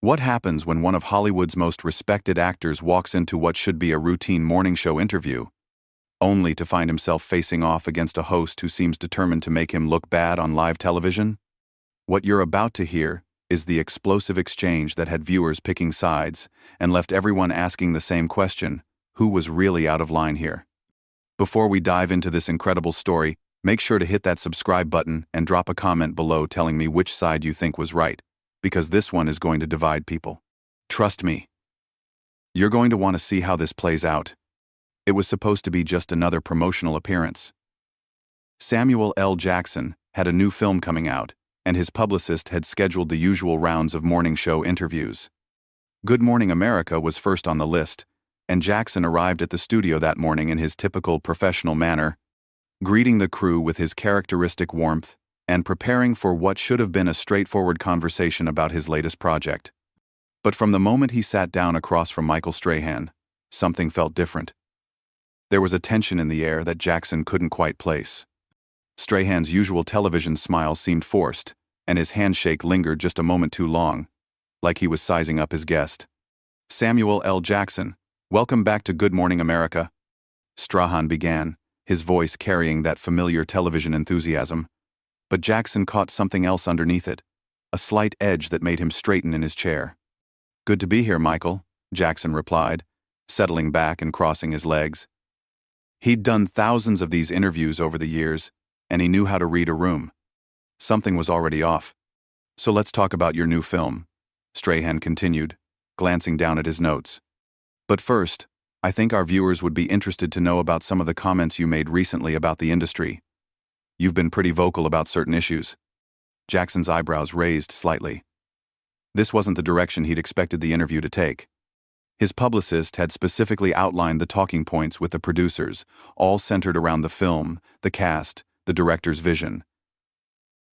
What happens when one of Hollywood's most respected actors walks into what should be a routine morning show interview, only to find himself facing off against a host who seems determined to make him look bad on live television? What you're about to hear is the explosive exchange that had viewers picking sides and left everyone asking the same question: who was really out of line here? Before we dive into this incredible story, make sure to hit that subscribe button and drop a comment below telling me which side you think was right, because this one is going to divide people. Trust me. You're going to want to see how this plays out. It was supposed to be just another promotional appearance. Samuel L. Jackson had a new film coming out, and his publicist had scheduled the usual rounds of morning show interviews. Good Morning America was first on the list, and Jackson arrived at the studio that morning in his typical professional manner, greeting the crew with his characteristic warmth and preparing for what should have been a straightforward conversation about his latest project. But from the moment he sat down across from Michael Strahan, something felt different. There was a tension in the air that Jackson couldn't quite place. Strahan's usual television smile seemed forced, and his handshake lingered just a moment too long, like he was sizing up his guest. "Samuel L. Jackson, welcome back to Good Morning America," Strahan began, his voice carrying that familiar television enthusiasm. But Jackson caught something else underneath it, a slight edge that made him straighten in his chair. "Good to be here, Michael," Jackson replied, settling back and crossing his legs. He'd done thousands of these interviews over the years, and he knew how to read a room. Something was already off. "So let's talk about your new film," Strahan continued, glancing down at his notes. "But first, I think our viewers would be interested to know about some of the comments you made recently about the industry. You've been pretty vocal about certain issues." Jackson's eyebrows raised slightly. This wasn't the direction he'd expected the interview to take. His publicist had specifically outlined the talking points with the producers, all centered around the film, the cast, the director's vision.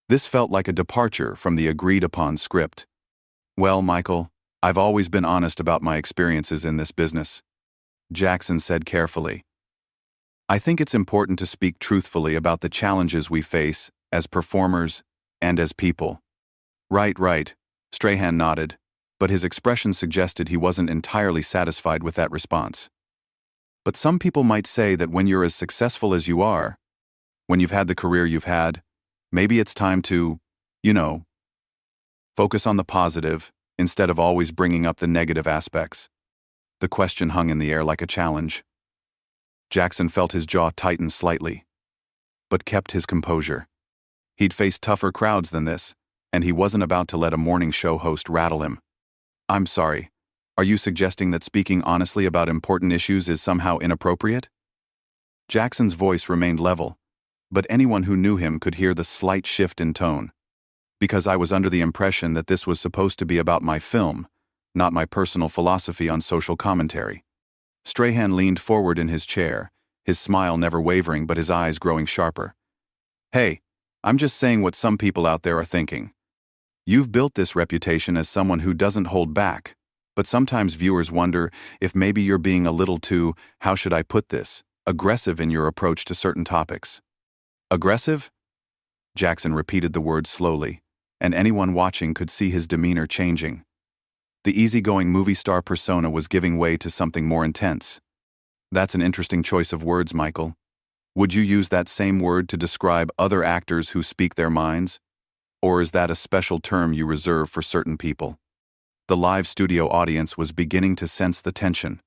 This felt like a departure from the agreed-upon script. "Well, Michael, I've always been honest about my experiences in this business," Jackson said carefully. "I think it's important to speak truthfully about the challenges we face as performers and as people." Right, Strahan nodded, but his expression suggested he wasn't entirely satisfied with that response. "But some people might say that when you're as successful as you are, when you've had the career you've had, maybe it's time to, focus on the positive instead of always bringing up the negative aspects." The question hung in the air like a challenge. Jackson felt his jaw tighten slightly, but kept his composure. He'd faced tougher crowds than this, and he wasn't about to let a morning show host rattle him. "I'm sorry, are you suggesting that speaking honestly about important issues is somehow inappropriate?" Jackson's voice remained level, but anyone who knew him could hear the slight shift in tone. "Because I was under the impression that this was supposed to be about my film, not my personal philosophy on social commentary." Strahan leaned forward in his chair, his smile never wavering but his eyes growing sharper. "Hey, I'm just saying what some people out there are thinking. You've built this reputation as someone who doesn't hold back, but sometimes viewers wonder if maybe you're being a little too, how should I put this, aggressive in your approach to certain topics." "Aggressive?" Jackson repeated the word slowly, and anyone watching could see his demeanor changing. The easygoing movie star persona was giving way to something more intense. "That's an interesting choice of words, Michael. Would you use that same word to describe other actors who speak their minds? Or is that a special term you reserve for certain people?" The live studio audience was beginning to sense the tension.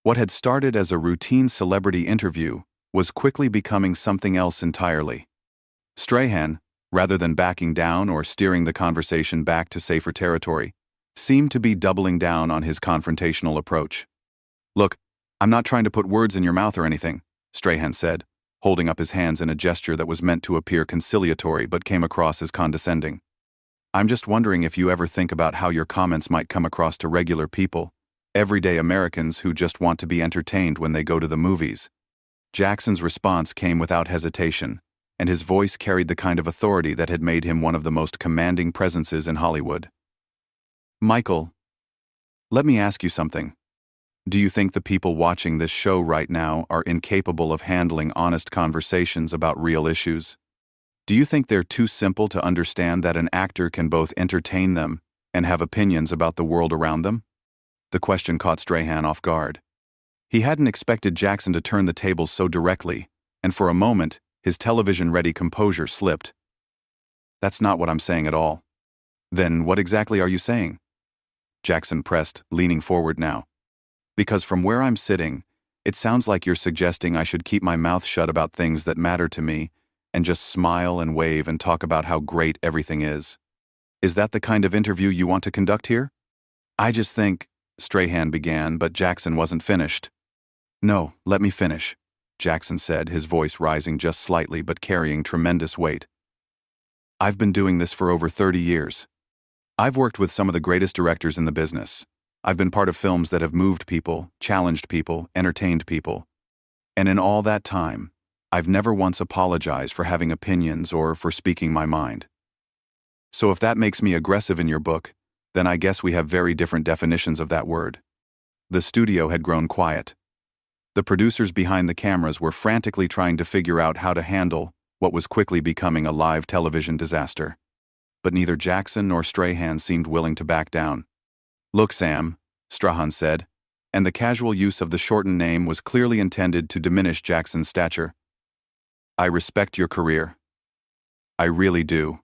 What had started as a routine celebrity interview was quickly becoming something else entirely. Strahan, rather than backing down or steering the conversation back to safer territory, seemed to be doubling down on his confrontational approach. "Look, I'm not trying to put words in your mouth or anything," Strahan said, holding up his hands in a gesture that was meant to appear conciliatory but came across as condescending. "I'm just wondering if you ever think about how your comments might come across to regular people, everyday Americans who just want to be entertained when they go to the movies." Jackson's response came without hesitation, and his voice carried the kind of authority that had made him one of the most commanding presences in Hollywood. "Michael, let me ask you something. Do you think the people watching this show right now are incapable of handling honest conversations about real issues? Do you think they're too simple to understand that an actor can both entertain them and have opinions about the world around them? The question caught Strahan off guard. He hadn't expected Jackson to turn the tables so directly, and for a moment, his television-ready composure slipped. That's not what I'm saying at all. Then what exactly are you saying? Jackson pressed, leaning forward now. Because from where I'm sitting, it sounds like you're suggesting I should keep my mouth shut about things that matter to me and just smile and wave and talk about how great everything is. Is that the kind of interview you want to conduct here? I just think, Strahan began, but Jackson wasn't finished. No, let me finish, Jackson said, his voice rising just slightly but carrying tremendous weight. I've been doing this for over 30 years. I've worked with some of the greatest directors in the business. I've been part of films that have moved people, challenged people, entertained people. And in all that time, I've never once apologized for having opinions or for speaking my mind. So if that makes me aggressive in your book, then I guess we have very different definitions of that word. The studio had grown quiet. The producers behind the cameras were frantically trying to figure out how to handle what was quickly becoming a live television disaster. But neither Jackson nor Strahan seemed willing to back down. Look, Sam, Strahan said, and the casual use of the shortened name was clearly intended to diminish Jackson's stature. I respect your career. I really do.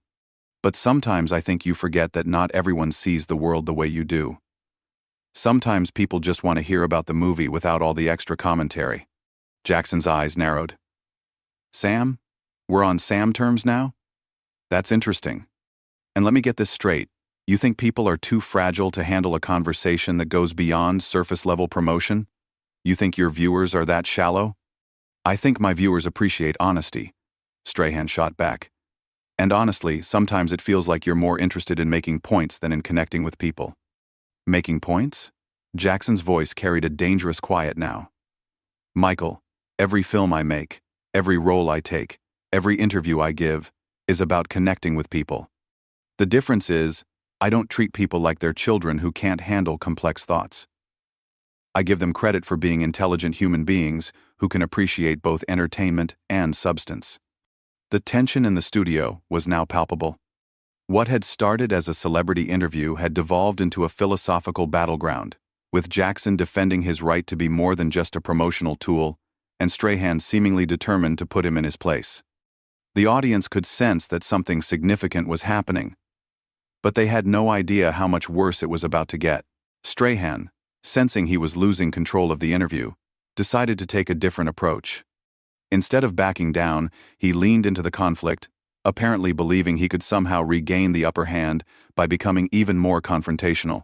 But sometimes I think you forget that not everyone sees the world the way you do. Sometimes people just want to hear about the movie without all the extra commentary. Jackson's eyes narrowed. Sam? We're on Sam terms now? That's interesting. And let me get this straight. You think people are too fragile to handle a conversation that goes beyond surface-level promotion? You think your viewers are that shallow? I think my viewers appreciate honesty, Strahan shot back. And honestly, sometimes it feels like you're more interested in making points than in connecting with people. Making points? Jackson's voice carried a dangerous quiet now. Michael, every film I make, every role I take, every interview I give, is about connecting with people. The difference is, I don't treat people like they're children who can't handle complex thoughts. I give them credit for being intelligent human beings who can appreciate both entertainment and substance. The tension in the studio was now palpable. What had started as a celebrity interview had devolved into a philosophical battleground, with Jackson defending his right to be more than just a promotional tool, and Strahan seemingly determined to put him in his place. The audience could sense that something significant was happening, but they had no idea how much worse it was about to get. Strahan, sensing he was losing control of the interview, decided to take a different approach. Instead of backing down, he leaned into the conflict, apparently believing he could somehow regain the upper hand by becoming even more confrontational.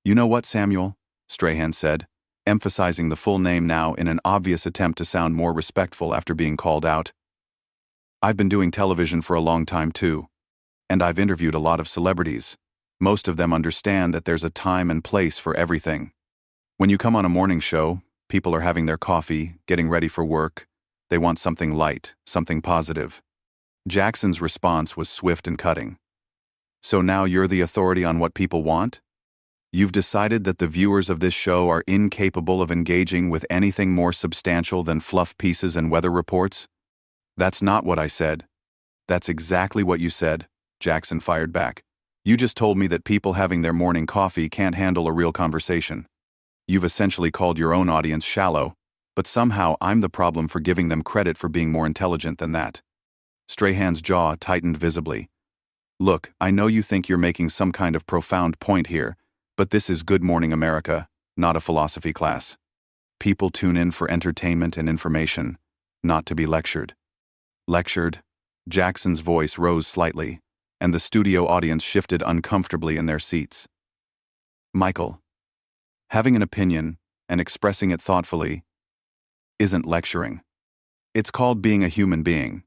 You know what, Samuel? Strahan said, emphasizing the full name now in an obvious attempt to sound more respectful after being called out. I've been doing television for a long time too, and I've interviewed a lot of celebrities. Most of them understand that there's a time and place for everything. When you come on a morning show, people are having their coffee, getting ready for work. They want something light, something positive. Jackson's response was swift and cutting. So now you're the authority on what people want? You've decided that the viewers of this show are incapable of engaging with anything more substantial than fluff pieces and weather reports? That's not what I said. That's exactly what you said, Jackson fired back. You just told me that people having their morning coffee can't handle a real conversation. You've essentially called your own audience shallow, but somehow I'm the problem for giving them credit for being more intelligent than that. Strahan's jaw tightened visibly. Look, I know you think you're making some kind of profound point here, but this is Good Morning America, not a philosophy class. People tune in for entertainment and information, not to be lectured. Lectured? Jackson's voice rose slightly, and the studio audience shifted uncomfortably in their seats. Michael, having an opinion and expressing it thoughtfully isn't lecturing. It's called being a human being.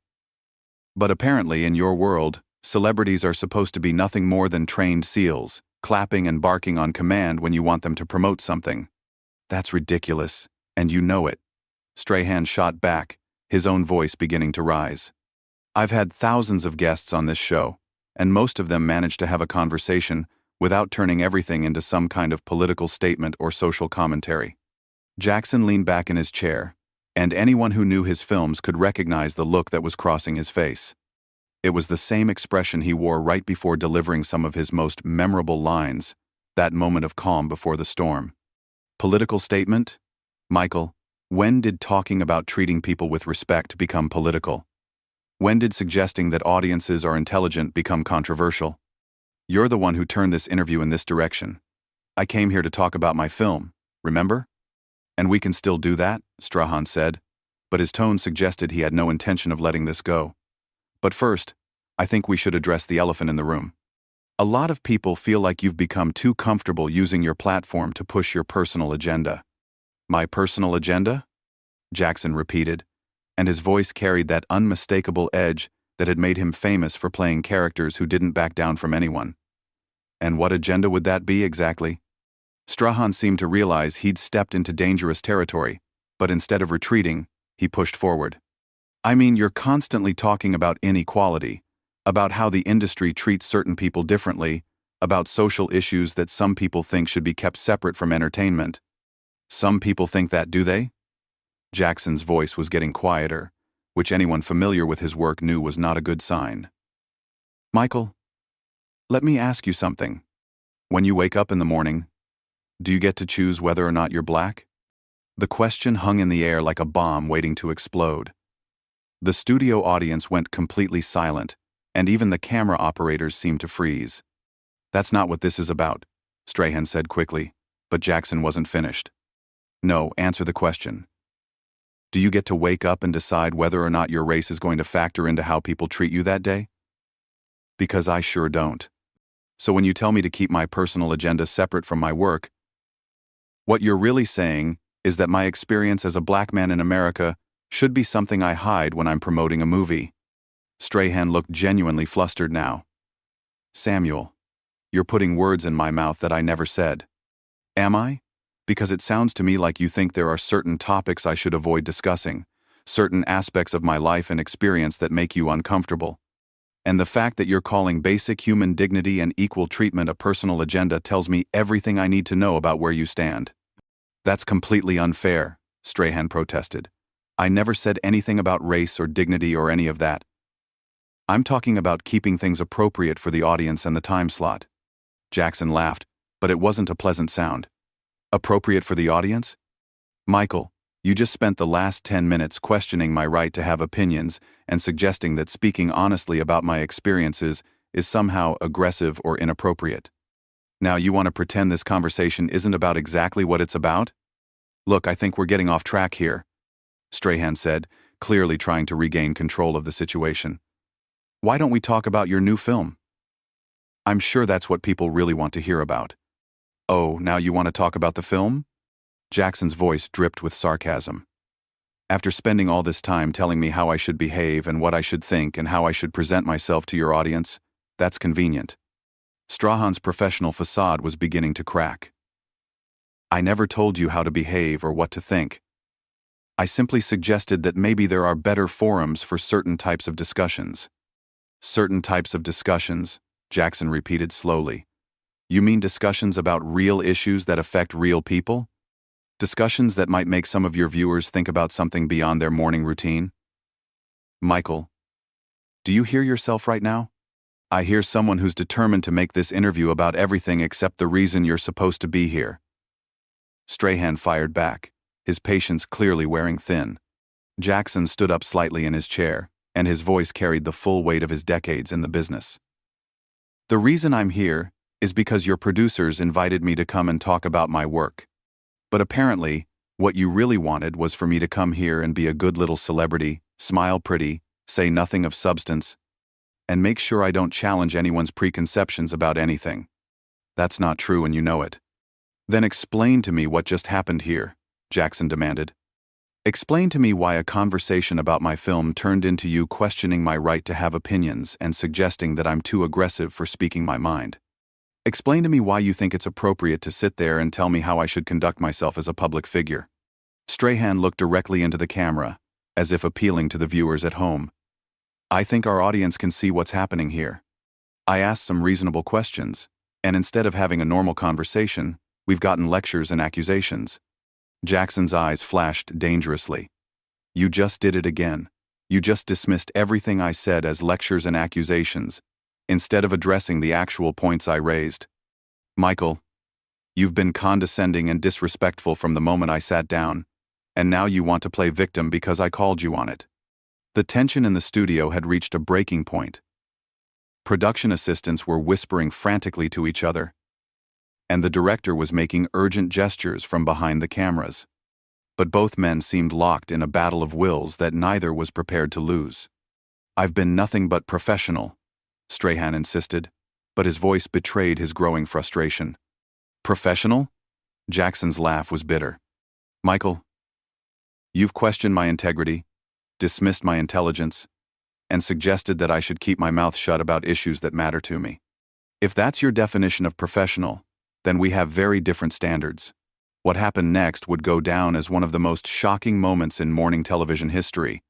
But apparently, in your world, celebrities are supposed to be nothing more than trained seals, clapping and barking on command when you want them to promote something. That's ridiculous, and you know it. Strahan shot back, his own voice beginning to rise. I've had thousands of guests on this show, and most of them manage to have a conversation without turning everything into some kind of political statement or social commentary. Jackson leaned back in his chair, and anyone who knew his films could recognize the look that was crossing his face. It was the same expression he wore right before delivering some of his most memorable lines, that moment of calm before the storm. Political statement? Michael, when did talking about treating people with respect become political? When did suggesting that audiences are intelligent become controversial? You're the one who turned this interview in this direction. I came here to talk about my film, remember? And we can still do that, Strahan said, but his tone suggested he had no intention of letting this go. But first, I think we should address the elephant in the room. A lot of people feel like you've become too comfortable using your platform to push your personal agenda. My personal agenda? Jackson repeated, and his voice carried that unmistakable edge that had made him famous for playing characters who didn't back down from anyone. And what agenda would that be exactly? Strahan seemed to realize he'd stepped into dangerous territory, but instead of retreating, he pushed forward. I mean, you're constantly talking about inequality, about how the industry treats certain people differently, about social issues that some people think should be kept separate from entertainment. Some people think that, do they? Jackson's voice was getting quieter, which anyone familiar with his work knew was not a good sign. Michael, let me ask you something. When you wake up in the morning, do you get to choose whether or not you're black? The question hung in the air like a bomb waiting to explode. The studio audience went completely silent, and even the camera operators seemed to freeze. That's not what this is about, Strahan said quickly, but Jackson wasn't finished. No, answer the question. Do you get to wake up and decide whether or not your race is going to factor into how people treat you that day? Because I sure don't. So when you tell me to keep my personal agenda separate from my work, what you're really saying is that my experience as a black man in America should be something I hide when I'm promoting a movie. Strahan looked genuinely flustered now. Samuel, you're putting words in my mouth that I never said. Am I? Because it sounds to me like you think there are certain topics I should avoid discussing, certain aspects of my life and experience that make you uncomfortable. And the fact that you're calling basic human dignity and equal treatment a personal agenda tells me everything I need to know about where you stand. That's completely unfair, Strahan protested. I never said anything about race or dignity or any of that. I'm talking about keeping things appropriate for the audience and the time slot. Jackson laughed, but it wasn't a pleasant sound. Appropriate for the audience? Michael, you just spent the last 10 minutes questioning my right to have opinions and suggesting that speaking honestly about my experiences is somehow aggressive or inappropriate. Now you want to pretend this conversation isn't about exactly what it's about? Look, I think we're getting off track here, Strahan said, clearly trying to regain control of the situation. Why don't we talk about your new film? I'm sure that's what people really want to hear about. Oh, now you want to talk about the film? Jackson's voice dripped with sarcasm. After spending all this time telling me how I should behave and what I should think and how I should present myself to your audience, that's convenient. Strahan's professional facade was beginning to crack. I never told you how to behave or what to think. I simply suggested that maybe there are better forums for certain types of discussions. Certain types of discussions, Jackson repeated slowly. You mean discussions about real issues that affect real people? Discussions that might make some of your viewers think about something beyond their morning routine? Michael, do you hear yourself right now? I hear someone who's determined to make this interview about everything except the reason you're supposed to be here. Strahan fired back, his patience clearly wearing thin. Jackson stood up slightly in his chair, and his voice carried the full weight of his decades in the business. The reason I'm here is because your producers invited me to come and talk about my work. But apparently, what you really wanted was for me to come here and be a good little celebrity, smile pretty, say nothing of substance, and make sure I don't challenge anyone's preconceptions about anything. That's not true and you know it. Then explain to me what just happened here, Jackson demanded. Explain to me why a conversation about my film turned into you questioning my right to have opinions and suggesting that I'm too aggressive for speaking my mind. Explain to me why you think it's appropriate to sit there and tell me how I should conduct myself as a public figure. Strahan looked directly into the camera, as if appealing to the viewers at home. I think our audience can see what's happening here. I asked some reasonable questions, and instead of having a normal conversation, we've gotten lectures and accusations. Jackson's eyes flashed dangerously. You just did it again. You just dismissed everything I said as lectures and accusations, instead of addressing the actual points I raised. Michael, you've been condescending and disrespectful from the moment I sat down, and now you want to play victim because I called you on it. The tension in the studio had reached a breaking point. Production assistants were whispering frantically to each other, and the director was making urgent gestures from behind the cameras. But both men seemed locked in a battle of wills that neither was prepared to lose. "I've been nothing but professional," Strahan insisted, but his voice betrayed his growing frustration. "Professional?" Jackson's laugh was bitter. "Michael, you've questioned my integrity, dismissed my intelligence, and suggested that I should keep my mouth shut about issues that matter to me. If that's your definition of professional, then we have very different standards. What happened next would go down as one of the most shocking moments in morning television history."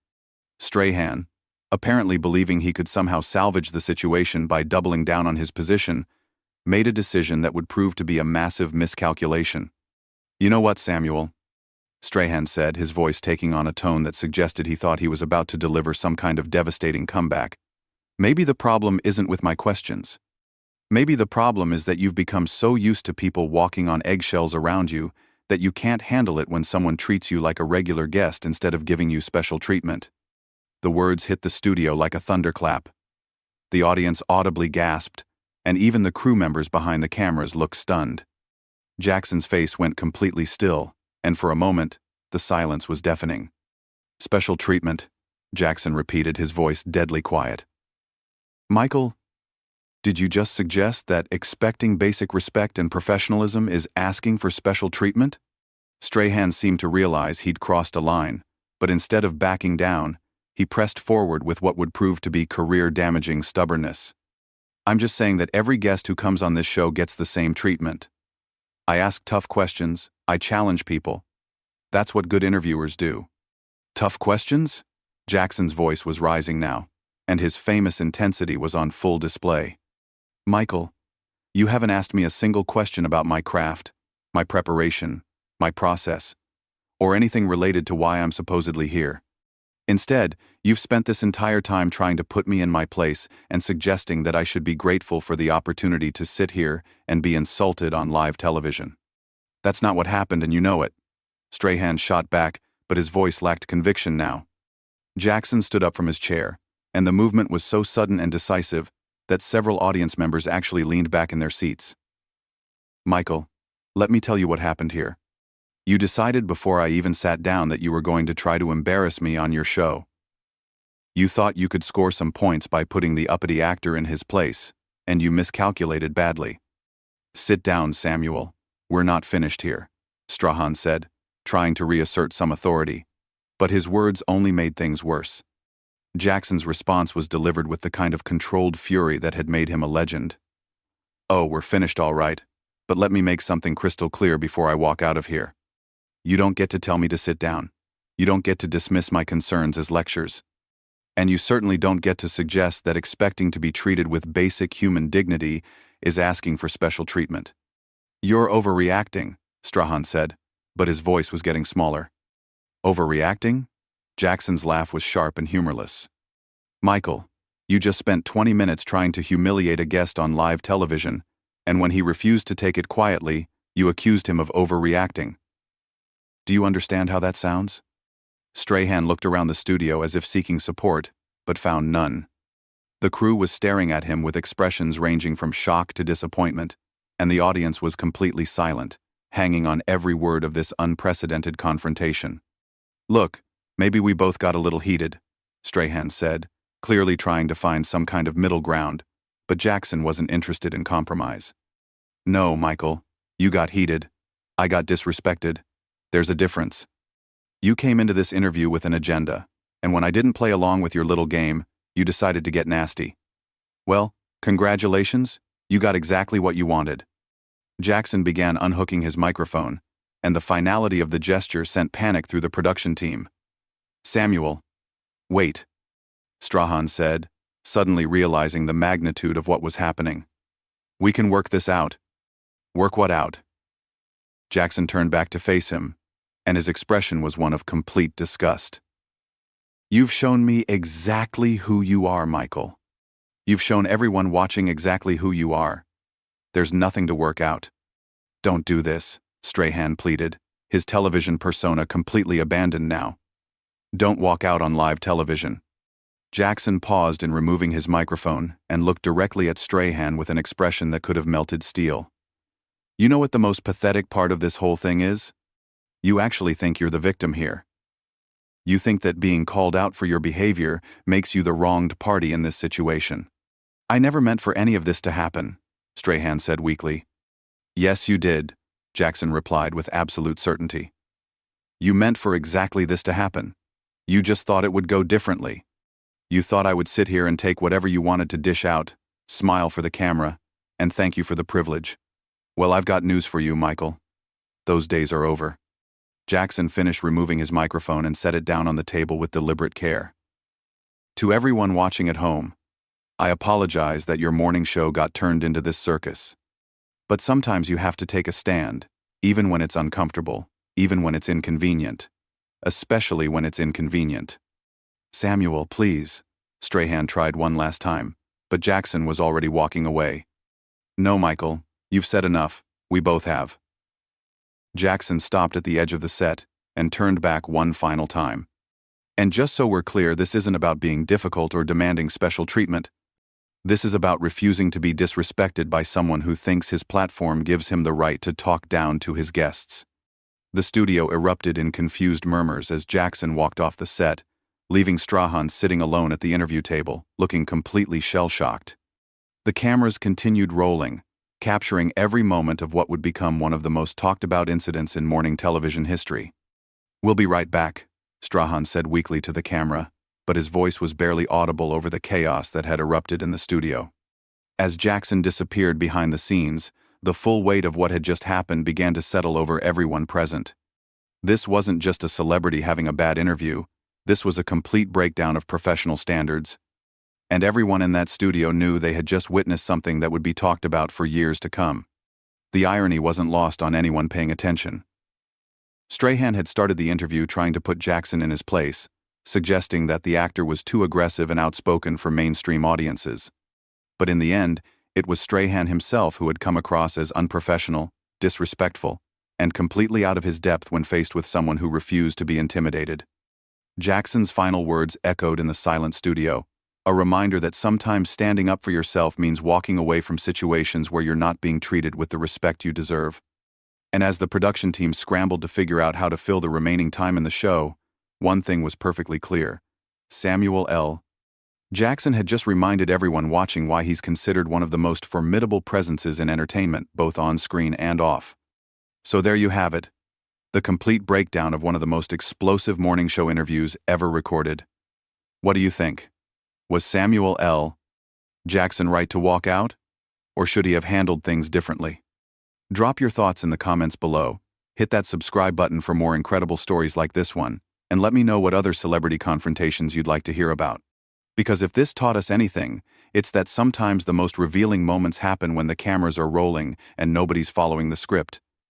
Strahan, apparently believing he could somehow salvage the situation by doubling down on his position, made a decision that would prove to be a massive miscalculation. "You know what, Samuel?" Strahan said, his voice taking on a tone that suggested he thought he was about to deliver some kind of devastating comeback. "Maybe the problem isn't with my questions. Maybe the problem is that you've become so used to people walking on eggshells around you that you can't handle it when someone treats you like a regular guest instead of giving you special treatment." The words hit the studio like a thunderclap. The audience audibly gasped, and even the crew members behind the cameras looked stunned. Jackson's face went completely still, and for a moment, the silence was deafening. "Special treatment," Jackson repeated, his voice deadly quiet. "Michael, did you just suggest that expecting basic respect and professionalism is asking for special treatment?" Strahan seemed to realize he'd crossed a line, but instead of backing down, he pressed forward with what would prove to be career-damaging stubbornness. "I'm just saying that every guest who comes on this show gets the same treatment. I ask tough questions, I challenge people. That's what good interviewers do." "Tough questions?" Jackson's voice was rising now, and his famous intensity was on full display. "Michael, you haven't asked me a single question about my craft, my preparation, my process, or anything related to why I'm supposedly here. Instead, you've spent this entire time trying to put me in my place and suggesting that I should be grateful for the opportunity to sit here and be insulted on live television. That's not what happened, and you know it." Strahan shot back, but his voice lacked conviction now. Jackson stood up from his chair, and the movement was so sudden and decisive that several audience members actually leaned back in their seats. "Michael, let me tell you what happened here. You decided before I even sat down that you were going to try to embarrass me on your show. You thought you could score some points by putting the uppity actor in his place, and you miscalculated badly." "Sit down, Samuel. We're not finished here," Strahan said, trying to reassert some authority, but his words only made things worse. Jackson's response was delivered with the kind of controlled fury that had made him a legend. "Oh, we're finished all right, but let me make something crystal clear before I walk out of here. You don't get to tell me to sit down. You don't get to dismiss my concerns as lectures. And you certainly don't get to suggest that expecting to be treated with basic human dignity is asking for special treatment. You're overreacting," Strahan said, but his voice was getting smaller. "Overreacting?" Jackson's laugh was sharp and humorless. "Michael, you just spent 20 minutes trying to humiliate a guest on live television, and when he refused to take it quietly, you accused him of overreacting. Do you understand how that sounds?" Strahan looked around the studio as if seeking support, but found none. The crew was staring at him with expressions ranging from shock to disappointment, and the audience was completely silent, hanging on every word of this unprecedented confrontation. "Look, maybe we both got a little heated," Strahan said, clearly trying to find some kind of middle ground, but Jackson wasn't interested in compromise. "No, Michael, you got heated. I got disrespected. There's a difference. You came into this interview with an agenda, and when I didn't play along with your little game, you decided to get nasty. Well, congratulations, you got exactly what you wanted." Jackson began unhooking his microphone, and the finality of the gesture sent panic through the production team. "Samuel, wait," Strahan said, suddenly realizing the magnitude of what was happening. "We can work this out." "Work what out?" Jackson turned back to face him, and his expression was one of complete disgust. You've shown me exactly who you are, Michael. You've shown everyone watching exactly who you are. There's nothing to work out. Don't do this, Strahan pleaded, his television persona completely abandoned now. Don't walk out on live television. Jackson paused in removing his microphone and looked directly at Strahan with an expression that could have melted steel. You know what the most pathetic part of this whole thing is? You actually think you're the victim here. You think that being called out for your behavior makes you the wronged party in this situation. I never meant for any of this to happen, Strahan said weakly. Yes, you did, Jackson replied with absolute certainty. You meant for exactly this to happen. You just thought it would go differently. You thought I would sit here and take whatever you wanted to dish out, smile for the camera, and thank you for the privilege. Well, I've got news for you, Michael. Those days are over. Jackson finished removing his microphone and set it down on the table with deliberate care. To everyone watching at home, I apologize that your morning show got turned into this circus. But sometimes you have to take a stand, even when it's uncomfortable, even when it's inconvenient. Especially when it's inconvenient. Samuel, please. Strahan tried one last time, but Jackson was already walking away. No, Michael, you've said enough. We both have. Jackson stopped at the edge of the set and turned back one final time. And just so we're clear, this isn't about being difficult or demanding special treatment. This is about refusing to be disrespected by someone who thinks his platform gives him the right to talk down to his guests. The studio erupted in confused murmurs as Jackson walked off the set, leaving Strahan sitting alone at the interview table, looking completely shell-shocked. The cameras continued rolling, capturing every moment of what would become one of the most talked-about incidents in morning television history. We'll be right back, Strahan said weakly to the camera, but his voice was barely audible over the chaos that had erupted in the studio. As Jackson disappeared behind the scenes, the full weight of what had just happened began to settle over everyone present. This wasn't just a celebrity having a bad interview, this was a complete breakdown of professional standards. And everyone in that studio knew they had just witnessed something that would be talked about for years to come. The irony wasn't lost on anyone paying attention. Strahan had started the interview trying to put Jackson in his place, suggesting that the actor was too aggressive and outspoken for mainstream audiences. But in the end, it was Strahan himself who had come across as unprofessional, disrespectful, and completely out of his depth when faced with someone who refused to be intimidated. Jackson's final words echoed in the silent studio, a reminder that sometimes standing up for yourself means walking away from situations where you're not being treated with the respect you deserve. And as the production team scrambled to figure out how to fill the remaining time in the show, one thing was perfectly clear. Samuel L. Jackson had just reminded everyone watching why he's considered one of the most formidable presences in entertainment, both on screen and off. So there you have it. The complete breakdown of one of the most explosive morning show interviews ever recorded. What do you think? Was Samuel L. Jackson right to walk out? Or should he have handled things differently? Drop your thoughts in the comments below, hit that subscribe button for more incredible stories like this one, and let me know what other celebrity confrontations you'd like to hear about. Because if this taught us anything, it's that sometimes the most revealing moments happen when the cameras are rolling and nobody's following the script.